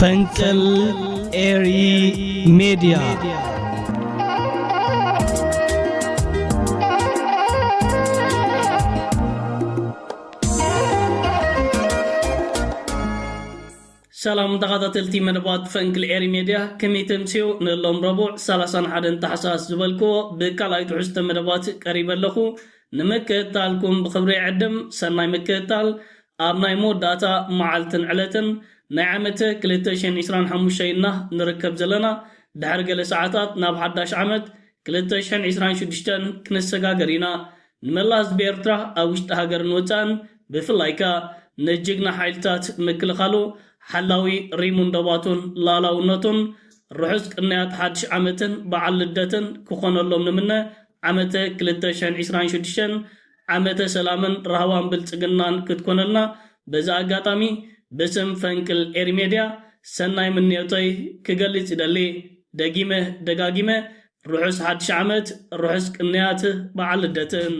ፈንቅል ኤሪ ሚዲያ سلام تقاطعتي مدبات فنكل إيري ميديا كميتم سيو نلوم ربع سلاسان حدن تحساس زبالكو بكالايت عست مدبات قريبا لخو نمكتالكم بخبري عدم سناي مكتال أبناي مو داتا معالتن علتن نعمته كلتشين إسران حموشينا نركب زلنا دحرق لساعتات ناب 11 عمد كلتشين إسران شدشتن كنسقا قرينا نملاز بيرترا أوشت هاقر نوتان بفلايكا نجيقنا حيلتات مكل خالو حلاوي ريمون دواتون لالاونتون رحسك انيات حدش عمتن بعلدتن كخون اللهم نمنا عمته كلتشان عسران شدشان عمته سلامن رهوان بلتقنان كتكون لنا بزا قاتامي بسم فنكل إيري ميديا سناي من نيوتي كقلت دالي دقاقيمة رحس حدش عمت رحسك انيات بعلدتن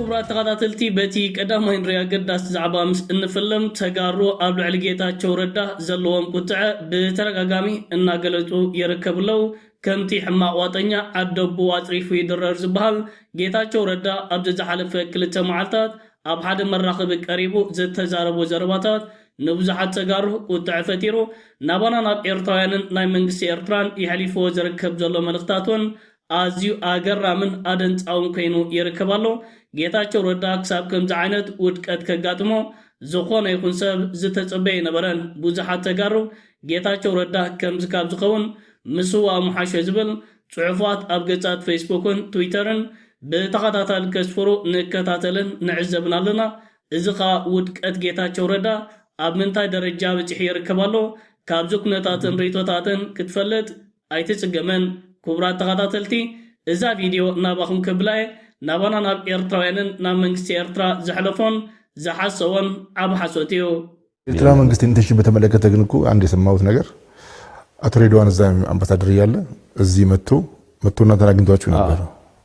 كبرات تقاطعتي بتي قدامين ريا قداس زعبا مس انفلم تغارو ابل عليغيتاچو ردا زلوم قطع بترغاغامي انا غلطو يركبلو كمتي حما واطنيا ادبو واطريفو يدرر زبال غيتاچو ردا ابد زحلف كلته معلتات اب حد مراخب قريبو زتزاربو زرباتات نبزحات تغارو قطع فتيرو نابانا ناب ايرترايانن ناي منغسي ايرتران يحليفو زركب زلو ملختاتون ازيو اغرامن ادنت اون كينو يركبالو ጌታቸው ረዳ ክሳብ ከምዚ ዓይነት ውድቀት ከጋጥሞ ዝኾነ ይኹን ሰብ ዝተጸበየ ነበረን ብዙሓት ተጋሩ ጌታቸው ረዳ ከምዚ ካብ ዝኸውን ምስዋ ሙሓሸ ዝብል ጽሑፋት ኣብ ገጻት ፌስቡክን ትዊተርን ብተኸታታሊ ከስፍሩ ንከታተልን ንዕዘብን ኣለና እዚ ኸ ውድቀት ጌታቸው ረዳ ኣብ ምንታይ ደረጃ በፂሑ ይርከብ ኣሎ ካብዚ ኩነታትን ሪቶታትን ክትፈልጥ ኣይትጽገመን ክቡራት ተኸታተልቲ እዛ ቪድዮ ናባኹም ከብላየ نابانا ناب إيرتراوينن ناب منغستي إيرترا زحلفون زحاسوون عب حسوتيو إيرترا منغستي انتشي بتملكة تغنكو عندي سماوت نجر أتريدوان الزايم أمباسادر يالا الزي متو ناتنا أغنتواتشو نبر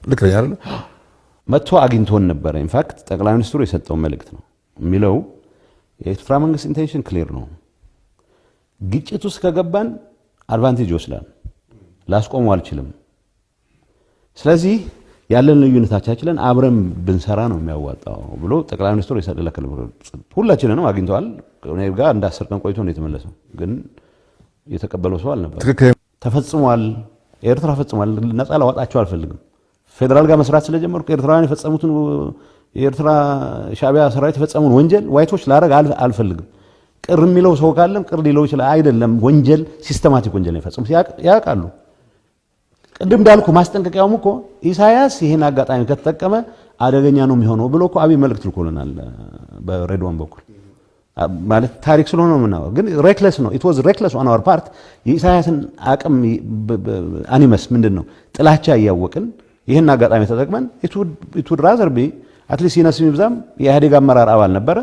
لك ريال متو أغنتوان نبر إن فاكت تقلع نستوري يسطو ملكتنا ميلو إيرترا منغست انتشن كلير نو جيتشتو سكاقبان أدفانتيج وسلان لاسكو موالشلم سلازي ያለን ልዩነታችንን አብረን ብንሰራ ነው የሚያዋጣው ብሎ ጠቅላይ ሚኒስትሩ ይሰደለከለ ሁላችንንም አግኝተዋል እኔ ጋር እንዳሰርቀን ቆይቶ ነው የተመለሰው ግን የተቀበለው ሰው አልነበር ተፈጽሟል ኤርትራ ፈጽሟል ነፃ ላወጣቸው አልፈልግም ፌደራል ጋር መስራት ስለጀመርኩ ኤርትራውያን የፈጸሙትን የኤርትራ ሻቢያ ሰራዊት የፈጸሙን ወንጀል ዋይቶች ላረግ አልፈልግም ቅር የሚለው ሰው ካለም ቅር ሊለው ይችላል አይደለም ወንጀል ሲስተማቲክ ወንጀል ነው የፈጸሙት ያቃሉ ቅድም ዳልኩ ማስጠንቀቂያውም እኮ ኢሳያስ ይሄን አጋጣሚ ከተጠቀመ አደገኛ ነው የሚሆነው ብሎ እኮ አብይ መልእክት ልኮልናል በሬድዋን በኩል ማለት ታሪክ ስለሆነ ነው ግን ሬክለስ ነው ኢት ዋዝ ሬክለስ ኦን አወር ፓርት የኢሳያስን አቅም አኒመስ ምንድነው ጥላቻ ያያወቅን ይሄን አጋጣሚ ተጠቅመን ኢት ውድ ራዘር ቢ አትሊስት ይነስም ይብዛም የኢህአዴግ አመራር አባል ነበረ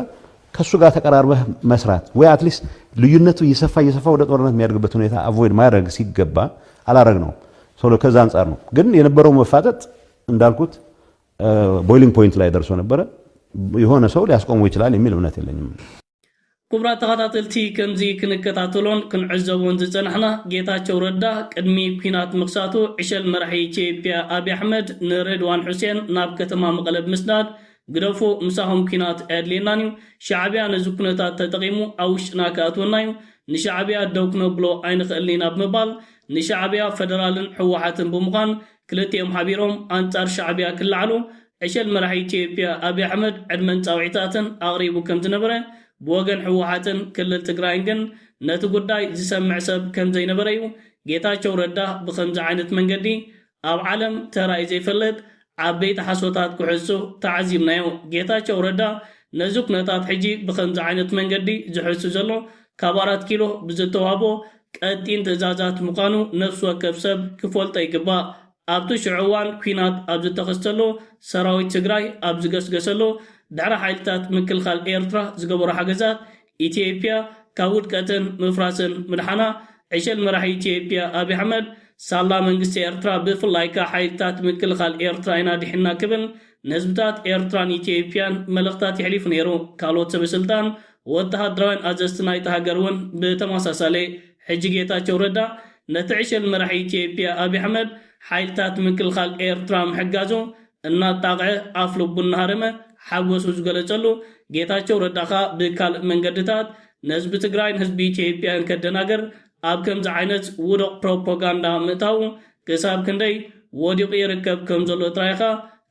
ከሱ ጋር ተቀራርበህ መስራት ወይ አትሊስት ልዩነቱ ይሰፋ ወደ ጦርነት የሚያደርግበት ሁኔታ አቮይድ ማድረግ ሲገባ አላረግ ነው ሶሎ ከዛ አንፃር ነው ግን የነበረው መፋጠጥ እንዳልኩት ቦይሊንግ ፖይንት ላይ ደርሶ ነበር የሆነ ሰው ሊያስቆመው ይችላል የሚል እምነት የለኝም ኩብራ ተኸታተልቲ ከምዚ ክንከታተሎን ክንዕዘቦን ዝጸናሕና ጌታቸው ረዳ ቅድሚ ኩናት መክሳቱ ዕሸል መራሒ ኢትዮጵያ አብይ አሕመድ ንሬድዋን ሁሴን ናብ ከተማ መቐለ ምስናድ ግደፎ ምሳሆም ኩናት ኣድሌናንዩ ሻዕቢያ ነዚ ኩነታት ተጠቂሙ ኣውሽጥና ከኣትወናዩ ንሻዕቢያ ደው ክነብሎ ኣይንኽእልኒና ብምባል ንሻዕቢያ ፌደራልን ሕወሓትን ብምዃን ክልቲኦም ሓቢሮም ኣንጻር ሻዕቢያ ክለዓሉ ዕሸል መራሒ ኢትዮጵያ አብይ አሕመድ ዕድመን ጻውዒታትን ኣቕሪቡ ከም ዝነበረ ብወገን ሕወሓትን ክልል ትግራይን ግን ነቲ ጉዳይ ዝሰምዕ ሰብ ከም ዘይነበረ እዩ ጌታቸው ረዳ ብከምዚ ዓይነት መንገዲ ኣብ ዓለም ተራእዩ ዘይፈልጥ ዓበይቲ ሓሶታት ክሕሱ ተዓዚብናዮ ጌታቸው ረዳ ነዚ ኩነታት ሕጂ ብከምዚ ዓይነት መንገዲ ዝሕሱ ዘሎ ካብ 4 ኪሎ ብዝተዋህቦ ቀጢን ትእዛዛት ምዃኑ ነፍሲ ወከፍ ሰብ ክፈልጦ ይግባእ ኣብቲ ሽዑዋን ኩናት ኣብ ዝተኸስተሎ ሰራዊት ትግራይ ኣብ ዝገስገሰሎ ድሕሪ ሓይልታት ምክልኻል ኤርትራ ዝገበሮ ሓገዛት ኢትዮጵያ ካብ ውድቀትን ምፍራስን ምድሓና ዕሸል መራሒ ኢትዮጵያ አብይ አሕመድ ሳላ መንግስት ኤርትራ ብፍላይ ካ ሓይልታት ምክልኻል ኤርትራ ኢና ድሕና ክብል نزبتات إيرتران إثيوبيان ملختات يحلف نيرو كالوت سبسلطان وتهدران أجستناي تهاجرون بتماساسالي حجيتا توردا نتعيش المرحي إثيوبيا أبي أحمد حيلتات من كل خال إيرترا محجازو إن الطاقع أفلو بالنهارمة حوس وزغلتلو جيتاچو رداخا بكال منجدتات نسبة تግራይን ህዝቢ ኢትዮጵያን ከደናገር ኣብ ከምዚ ዓይነት ውድቕ ፕሮፓጋንዳ ምእታው ክሳብ ክንደይ ወዲቑ ይርከብ ከም ዘሎ ጥራይኻ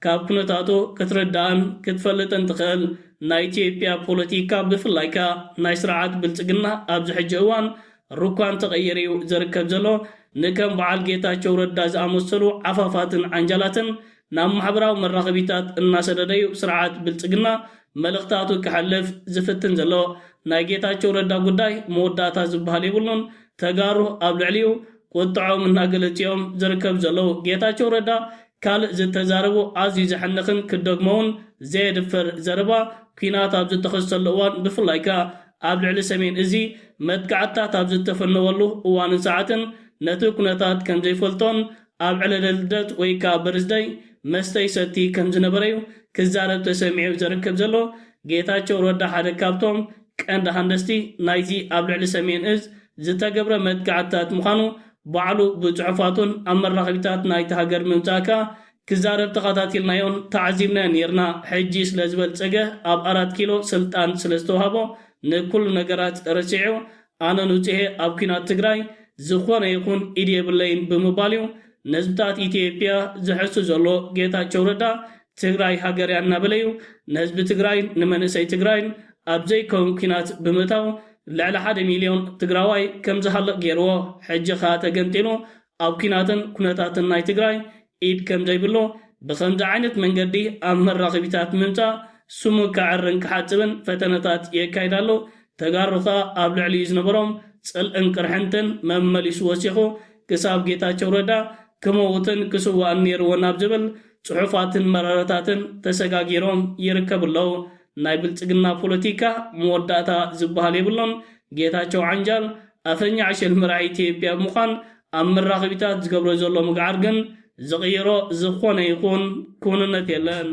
ካብ ኩነታቱ ክትረዳእን ክትፈልጥን ትኽእል ናይ ኢትዮጵያ ፖለቲካ ብፍላይካ ናይ ስርዓት ብልጽግና ኣብዚ ሕጂ እዋን ሩኳን ተቐይሩ ዝርከብ ዘሎ ንከም በዓል ጌታቸው ረዳ ዝኣመሰሉ ዓፋፋትን ዓንጀላትን ናብ ማሕበራዊ መራኸቢታት እናሰደደዩ ስርዓት ብልጽግና መልእኽታቱ ክሓልፍ ዝፍትን ዘሎ ናይ ጌታቸው ረዳ ጉዳይ መወዳእታ ዝበሃል ይብሉን ተጋሩ ኣብ ልዕሊኡ ቁጥዖም እናገለጽዮም ዝርከብ ዘለው ጌታቸው ረዳ ካልእ ዝተዛረቡ ኣዝዩ ዝሐንኽን ክደግመውን ዘየድፈር ዘረባ ኩናት ኣብ ዝተኸሰተሉ እዋን ብፍላይካ ኣብ ልዕሊ ሰሜን እዚ መጥቃዕትታት ኣብ ዝተፈነወሉ እዋንን ሰዓትን ነቲ ኩነታት ከም ዘይፈልጦን ኣብ ዕለለ ልደት ወይ ከዓ በርዝደይ መስተይ ሰቲ ከም ዝነበረዩ ክዛረብ ተሰሚዑ ዝርከብ ዘሎ ጌታቸው ረዳ ሓደ ካብቶም ቀንዲ ሃንደስቲ ናይዚ ኣብ ልዕሊ ሰሜን እዝ ዝተገብረ መጥቃዕትታት ምዃኑ ባዕሉ ብፅሑፋቱን ኣብ መራኸቢታት ናይቲ ሃገር ምምጻእካ ክዛረብ ተኸታቲልናዮን ተዓዚብናዮ ነርና ሕጂ ስለ ዝበልፀገ ኣብ 4 ኪሎ ስልጣን ስለ ዝተዋህቦ ንኩሉ ነገራት ረሲዑ ኣነ ንውፅሄ ኣብ ኩናት ትግራይ ዝኾነ ይኹን ኢድ የብለይን ብምባል እዩ ነዝብታት ኢትዮጵያ ዝሕሱ ዘሎ ጌታቸው ረዳ ትግራይ ሃገርያ እናበለዩ ነህዝቢ ትግራይን ንመንእሰይ ትግራይን ኣብ ዘይከውን ኩናት ብምእታው ልዕሊ 1 ሚልዮን ትግራዋይ ከም ዝሃልቕ ገይርዎ ሕጂ ኸ ተገንጢሉ ኣብ ኩናትን ኩነታትን ናይ ትግራይ ኢድ ከም ዘይብሎ ብኸምዚ ዓይነት መንገዲ ኣብ መራኸቢታት ምምጻእ ስሙ ክዕርን ክሓፅብን ፈተነታት የካይዳሉ ተጋሩኻ ኣብ ልዕሊኡ ዝነበሮም ጽልእን ቅርሕንትን መመሊሱ ወሲኹ ክሳብ ጌታቸው ረዳ ክመውትን ክስዋእን ነይርዎ ናብ ዝብል ጽሑፋትን መራረታትን ተሰጋጊሮም ይርከብለው ናይ ብልጽግና ፖለቲካ መወዳእታ ዝበሃል የብሎን ጌታቸው ዓንጃል ኣፈኛ ዕሸል መራሒ ኢትዮጵያ ምዃን ኣብ መራኸቢታት ዝገብሮ ዘሎ ምግዓር ግን ዝቕይሮ ዝኾነ ይኹን ኩንነት የለን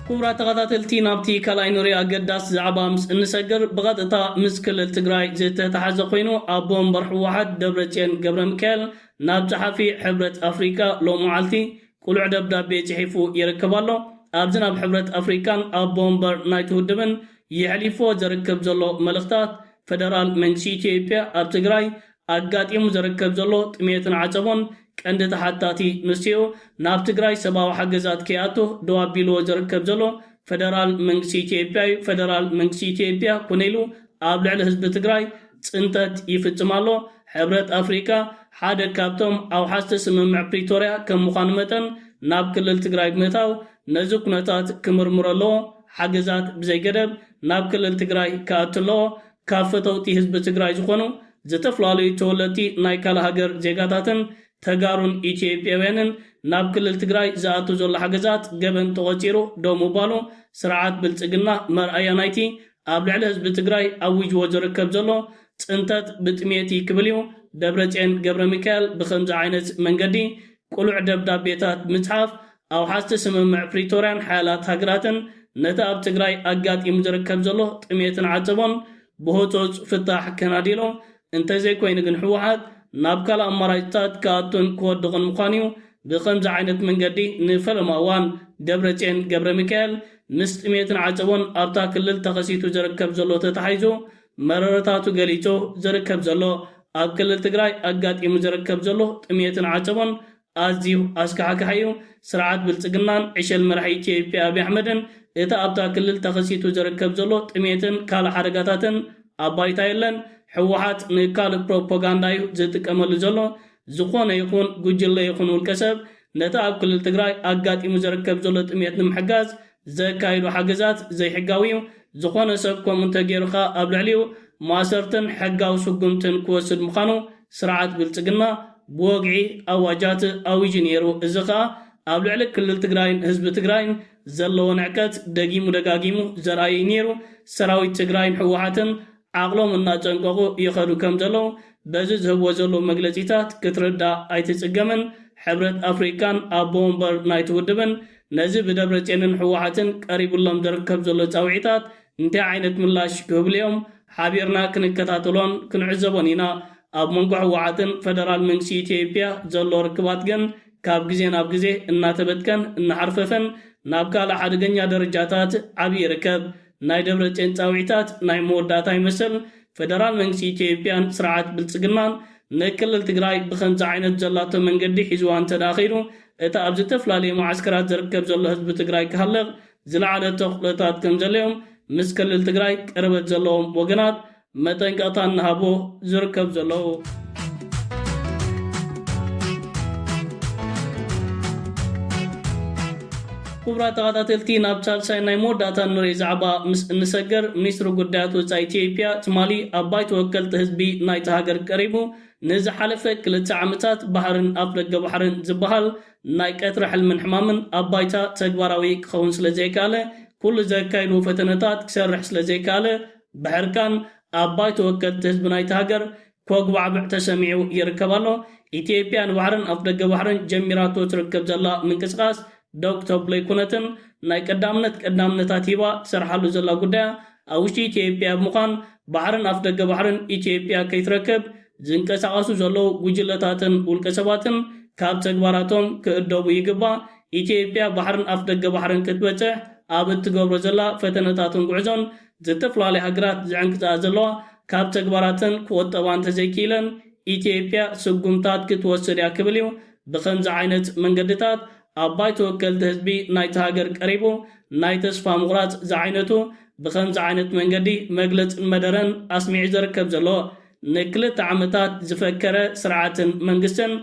كبرى تغطاتلتي نابتي كالاي نوري أقداس زعبا مس انسجر بغطتا مسكل التقراي زيت تحزقينو أبوم برح واحد دبرتين قبر مكال ناب صحفي حبرة أفريكا لو معالتي كل عدب دابي تحيفو يركبالو أبزنا بحبرة أفريكان أبوم بر نايتو دبن يحليفو زركب زلو ملختات فدرال من سيتيبيا أب تقراي أقاد إمو زركب زلو تميتن عجبون كند تحتاتي نسيو ناب تقراي سباو حقزات كياتو دوا بيلو زركب زلو فدرال منكسي تيبيا كونيلو قابل على حزب تقراي تنتت يفتمالو حبرة أفريكا حادة كابتوم أو حاسة سممع بريتوريا كمخانمتن ناب كلل تقراي بمتاو نزوك نتات كمرمرلو حقزات بزي قدب ناب كلل تقراي كاتلو كافتوتي حزب تقراي زخونو زتفلالي تولتي نايكال هاجر زيغاتاتن تغارون ኢትዮጵያውያንን ናብ ክልል ትግራይ ዝኣቱ ዘሎ ሓገዛት ገበን ተቆፂሩ ደው ምባሉ ስርዓት ብልጽግና መርኣያ ናይቲ ኣብ ልዕሊ ህዝቢ ትግራይ ኣውጅዎ ዝርከብ ዘሎ ጽንተት ብጥሜቲ ክብል እዩ ደብረጽዮን ገብረ ሚካኤል ብኸምዚ ዓይነት መንገዲ ቁሉዕ ደብዳቤታት ምጽሓፍ ኣብ ሓስተ ስምምዕ ፕሪቶርያን ሓያላት ሃገራትን ነቲ ኣብ ትግራይ ኣጋጢሙ ዝርከብ ዘሎ ጥሜትን ዓፀቦን ብህፁፅ ፍታሕ ከናዲሎ እንተዘይኮይኑ ግን ሕወሓት ናብ ካልእ ኣማራጭታት ከኣቱን ክወድቕን ምዃኑ ብኸምዚ ዓይነት መንገዲ ንፈለማ እዋን ደብረጽዮን ገብረ ሚካኤል ምስ ጥሜትን ዓፀቦን ኣብታ ክልል ተኸሲቱ ዝርከብ ዘሎ ተታሒዙ መረረታቱ ገሊጹ ዝርከብ ዘሎ ኣብ ክልል ትግራይ ኣጋጢሙ ዝርከብ ዘሎ ጥሜትን ዓፀቦን ኣዝዩ ኣስካሕካሕ እዩ ስርዓት ብልጽግናን ዕሸል መራሒ ኢትዮጵያ ኣብይ ኣሕመድን እቲ ኣብታ ክልል ተኸሲቱ ዝርከብ ዘሎ ጥሜትን ካልእ ሓደጋታትን ኣብ ባይታ የለን ሕወሓት ንካልእ ፕሮፓጋንዳ እዩ ዝጥቀመሉ ዘሎ ዝኾነ ይኹን ጉጅለ ይኹን ውልቀ ሰብ ነቲ ኣብ ክልል ትግራይ ኣጋጢሙ ዝርከብ ዘሎ ጥሜት ንምሕጋዝ ዘካይዱ ሓገዛት ዘይሕጋዊ እዩ ዝኾነ ሰብ ከምኡ እንተገይሩኻ ኣብ ልዕሊኡ ማሰርትን ሕጋዊ ስጉምትን ክወስድ ምዃኑ ስርዓት ብልጽግና ብወግዒ ኣዋጃት ኣውጁ ነይሩ እዚ ኸኣ ኣብ ልዕሊ ክልል ትግራይን ህዝቢ ትግራይን ዘለዎ ንዕቀት ደጊሙ ደጋጊሙ ዘርኣዩ ነይሩ ሰራዊት ትግራይን ሕወሓትን ዓቕሎም እናጨንቀቑ ይኸዱ ከም ዘለዉ በዚህ ዝህቦ ዘሎ መግለጺታት ክትርዳ ኣይትጽገምን ሕብረት ኣፍሪካን ኣብ ቦምበር ናይቲ ውድብን ነዚ ብደብረጽዮንን ሕወሓትን ቀሪቡሎም ዝርከብ ዘሎ ጻውዒታት እንታይ ዓይነት ምላሽ ክህብልዮም ሓቢርና ክንከታተሎን ክንዕዘቦን ኢና ኣብ መንጎ ሕወሓትን ፌደራል መንግስቲ ኢትዮጵያ ዘሎ ርክባት ግን ካብ ግዜ ናብ ግዜ እናተበትከን እናሓርፈፈን ናብ ካልእ ሓደገኛ ደረጃታት ዓብዪ ይርከብ ናይ ደብረጽዮን ጻውዒታት ናይ መወዳእታ ይመስል ፌደራል መንግስቲ ኢትዮጵያን ስርዓት ብልጽግናን ንክልል ትግራይ ብኸምዚ ዓይነት ዘላቶ መንገዲ ሒዝዋ እንተዳኺሉ እቲ ኣብ ዝተፈላለዩ ማዓስከራት ዝርከብ ዘሎ ህዝቢ ትግራይ ክሃልቕ ዝለዓለ ተኽእሎታት ከም ዘለዮም ምስ ክልል ትግራይ ቅርበት ዘለዎም ወገናት መጠንቀቕታ እናሃቦ ዝርከብ ዘለዉ ክቡራት ተኸታተልቲ ናብ ሳልሳይ ናይ መወዳእታ ንሪኦ ዛዕባ ምስ እንሰገር ሚኒስትሪ ጉዳያት ወፃኢ ኢትዮጵያ ትማሊ ኣባይ ተወከልቲ ህዝቢ ናይቲ ሃገር ቀሪቡ ንዝሓለፈ 2 ዓመታት ባሕርን ኣፍ ደገ ባሕርን ዝበሃል ናይ ቀትሪ ሕልምን ሕማምን ኣባይታ ተግባራዊ ክኸውን ስለ ዘይከኣለ ኩሉ ዘካይዱ ፈተነታት ክሰርሕ ስለ ዘይከኣለ ብሕርካን ኣባይ ተወከልቲ ህዝቢ ናይቲ ሃገር ኮግባዕብዕ ተሰሚዑ ይርከብ ኣሎ ኢትዮጵያ ንባሕርን ኣፍ ደገ ባሕርን ጀሚራቶ ትርከብ ዘላ ምንቅስቃስ ዶክተር ብለይኩነትን ናይ ቀዳምነታት ሂባ ትሰርሓሉ ዘላ ጉዳያ ኣብ ውሽጢ ኢትዮጵያ ብምዃን ባሕርን ኣፍ ደገ ባሕርን ኢትዮጵያ ከይትረክብ ዝንቀሳቐሱ ዘለዉ ጉጅለታትን ውልቀ ሰባትን ካብ ተግባራቶም ክእደቡ ይግባእ ኢትዮጵያ ባሕርን ኣፍ ደገ ባሕርን ክትበፅሕ ኣብ እትገብሮ ዘላ ፈተነታትን ጉዕዞን ዝተፈላለዩ ሃገራት ዝዕንቅፅኣ ዘለዋ ካብ ተግባራትን ክወጠባ እንተዘይኪኢለን ኢትዮጵያ ስጉምታት ክትወስድ እያ ክብል እዩ ብኸምዚ ዓይነት መንገድታት ኣባይ ተወከልቲ ህዝቢ ናይቲ ሃገር ቀሪቡ ናይ ተስፋ ምቑራፅ ዝዓይነቱ ብኸምዚ ዓይነት መንገዲ መግለፅን መደረን ኣስሚዑ ዝርከብ ዘሎ ንክልተ ዓመታት ዝፈከረ ስርዓትን መንግስትን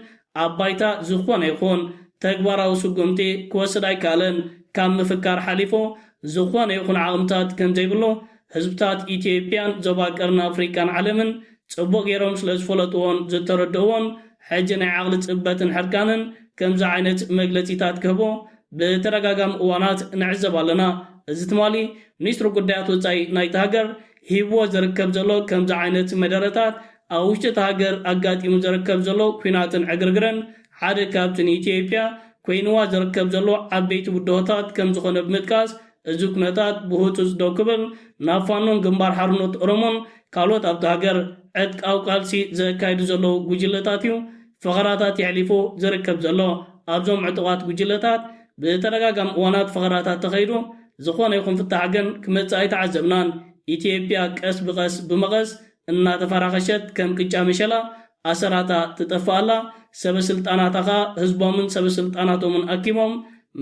ኣባይታ ዝኾነ ይኹን ተግባራዊ ስጉምቲ ክወስድ ኣይከኣለን ካብ ምፍካር ሓሊፉ ዝኾነ ይኹን ዓቕምታት ከምዘይብሉ ህዝብታት ኢትዮጵያን ዞባ ቀርኒ ኣፍሪካን ዓለምን ጽቡቕ ጌሮም ስለ ዝፈለጥዎን ዝተረድእዎን ሕጂ ናይ ዓቕሊ ጽበትን ሕርካንን ከምዚ ዓይነት መግለጺታት ክህቦ ብተደጋጋሚ እዋናት ንዕዘብ ኣለና እዚ ትማሊ ሚኒስትሪ ጉዳያት ወፃኢ ናይቲ ሃገር ሂብዎ ዝርከብ ዘሎ ከምዚ ዓይነት መደረታት ኣብ ውሽጢ እቲ ሃገር ኣጋጢሙ ዝርከብ ዘሎ ኩናትን ዕግርግረን ሓደ ካብትን ኢትዮጵያ ኮይንዋ ዝርከብ ዘሎ ዓበይቲ ውድሆታት ከም ዝኾነ ብምጥቃስ እዚ ኩነታት ብህፁፅ ደው ክብል ናብ ፋኖን ግንባር ሓርነት ኦሮሞን ካልኦት ኣብቲ ሃገር ዕጥቃዊ ቃልሲ ዘካይዱ ዘለዉ ጉጅለታት እዩ ፈቐራታት ይሕሊፉ ዝርከብ ዘሎ ኣብዞም ዕጡቓት ጉጅለታት ብተደጋጋሚ እዋናት ፈቐራታት ተኸይዱ ዝኾነ ይኹን ፍታሕ ግን ክመፅእ ኣይተዓዘብናን ኢትዮጵያ ቀስ ብቐስ ብመቐስ እናተፈራኸሸት ከም ቅጫ መሸላ ኣሰራታ ትጠፍኣላ ሰበስልጣናት ኸ ህዝቦምን ሰበስልጣናቶምን ኣኪቦም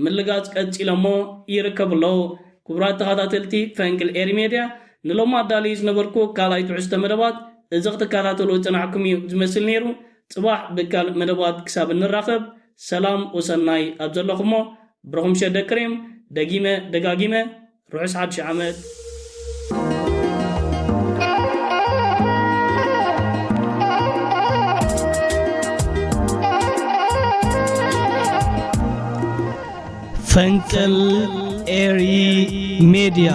ምልጋፅ ቀፂሎሞ ይርከብለዉ ክቡራት ተኸታተልቲ ፈንቅል ኤሪ ሜድያ ንሎማ ኣዳልዩ ዝነበርኩ ካልኣይ ትሕዝቶ መደባት እዚ ክትከታተሉ ፅናዕኩም እዩ ዝመስል ነይሩ ጽባሕ ብካልእ መደባት ክሳብ እንራኸብ ሰላም ወሰናይ ኣብ ዘለኹሞ ብረኹም ሸደክሬም ደጊመ ደጋጊመ ርሑስ ሓድሽ ዓመት ፈንቅል ኤሪ ሜድያ